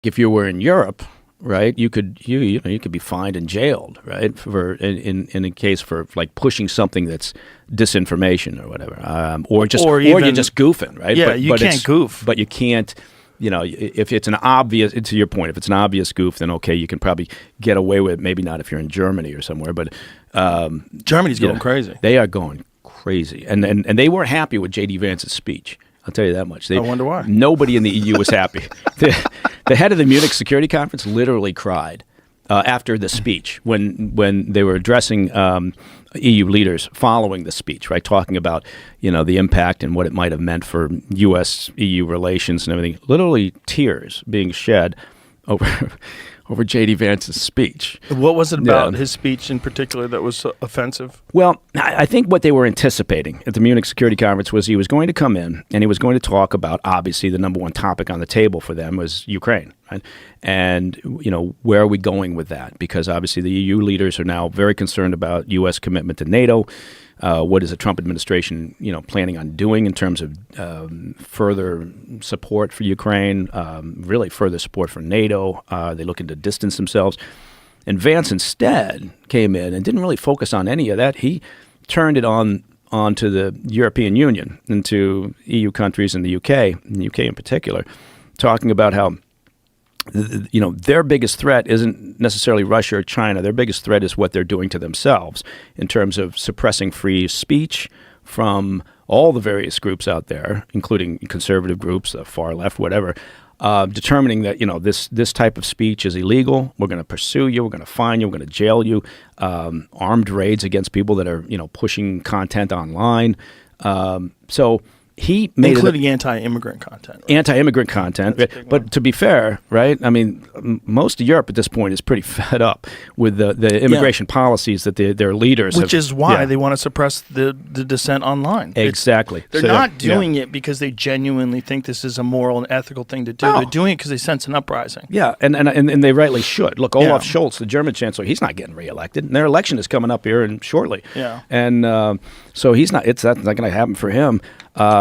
If you were in Europe, right, you could be fined and jailed, right, for in a case for like pushing something that's disinformation or whatever, or you're just goofing, right? Yeah, you can't goof, but you can't. If it's an obvious, to your point, if it's an obvious goof, then okay, you can probably get away with it. Maybe not if you're in Germany or somewhere, but Germany's going crazy. They are going crazy, and they weren't happy with J.D. Vance's speech. I'll tell you that much. I wonder why. Nobody in the EU was happy. The head of the Munich Security Conference literally cried after the speech when they were addressing EU leaders following the speech, right, talking about the impact and what it might have meant for U.S.-EU relations and everything. Literally tears being shed over J.D. Vance's speech. What was it about his speech in particular that was offensive? Well, I think what they were anticipating at the Munich Security Conference was he was going to come in and he was going to talk about, obviously, the number one topic on the table for them was Ukraine, right? And, where are we going with that? Because obviously the EU leaders are now very concerned about U.S. commitment to NATO. What is the Trump administration, planning on doing in terms of further support for Ukraine, really further support for NATO? They looking to distance themselves. And Vance instead came in and didn't really focus on any of that. He turned it onto the European Union and to EU countries and the UK in particular, talking about how their biggest threat isn't necessarily Russia or China. Their biggest threat is what they're doing to themselves in terms of suppressing free speech from all the various groups out there, including conservative groups, the far left, whatever, determining that, this type of speech is illegal. We're going to pursue you. We're going to fine you. We're going to jail you. Armed raids against people that are, pushing content online. So he made including anti-immigrant content. Right? Anti-immigrant content. But to be fair, right, I mean, most of Europe at this point is pretty fed up with the immigration policies that their leaders Which is why they want to suppress the dissent online. Exactly. They're not doing it because they genuinely think this is a moral and ethical thing to do. No. They're doing it because they sense an uprising. Yeah, and they rightly should. Look, Olaf Scholz, the German chancellor, he's not getting reelected. And their election is coming up here shortly. Yeah. And so he's not. That's not going to happen for him.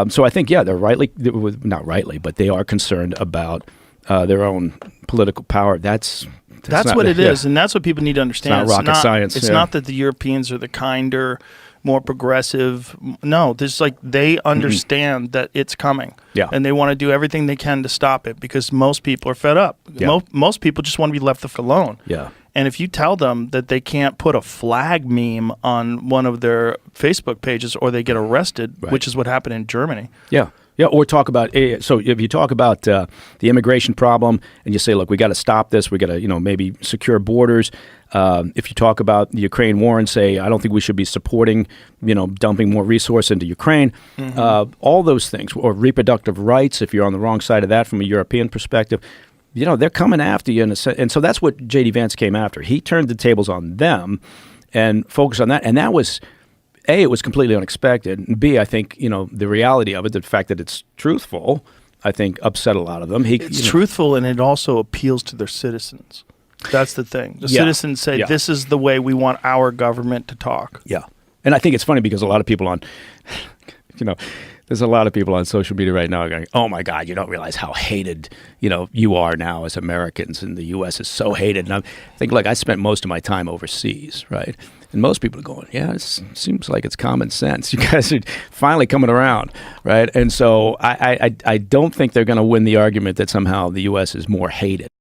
So I think, they're not rightly, but they are concerned about their own political power. That's what it is, and that's what people need to understand. It's not rocket science. It's not that the Europeans are the kinder, more progressive. No, they understand that it's coming, and they want to do everything they can to stop it because most people are fed up. Yeah. Most people just want to be left alone. Yeah. And if you tell them that they can't put a flag meme on one of their Facebook pages or they get arrested, which is what happened in Germany. Yeah. Yeah, or talk about, so if you talk about the immigration problem and you say, look, we got to stop this, we got to, maybe secure borders. If you talk about the Ukraine war and say, I don't think we should be supporting, dumping more resource into Ukraine, all those things, or reproductive rights, if you're on the wrong side of that from a European perspective, they're coming after you. And so that's what J.D. Vance came after. He turned the tables on them and focused on that. And that was, A, it was completely unexpected. And B, I think, the reality of it, the fact that it's truthful, I think upset a lot of them. It's truthful, and it also appeals to their citizens. That's the thing. The citizens say, this is the way we want our government to talk. Yeah. And I think it's funny because a lot of people on, there's a lot of people on social media right now going, oh, my God, you don't realize how hated, you are now as Americans, and the U.S. is so hated. And I think, look, I spent most of my time overseas, right? And most people are going, yeah, it seems like it's common sense. You guys are finally coming around, right? And so I don't think they're going to win the argument that somehow the U.S. is more hated.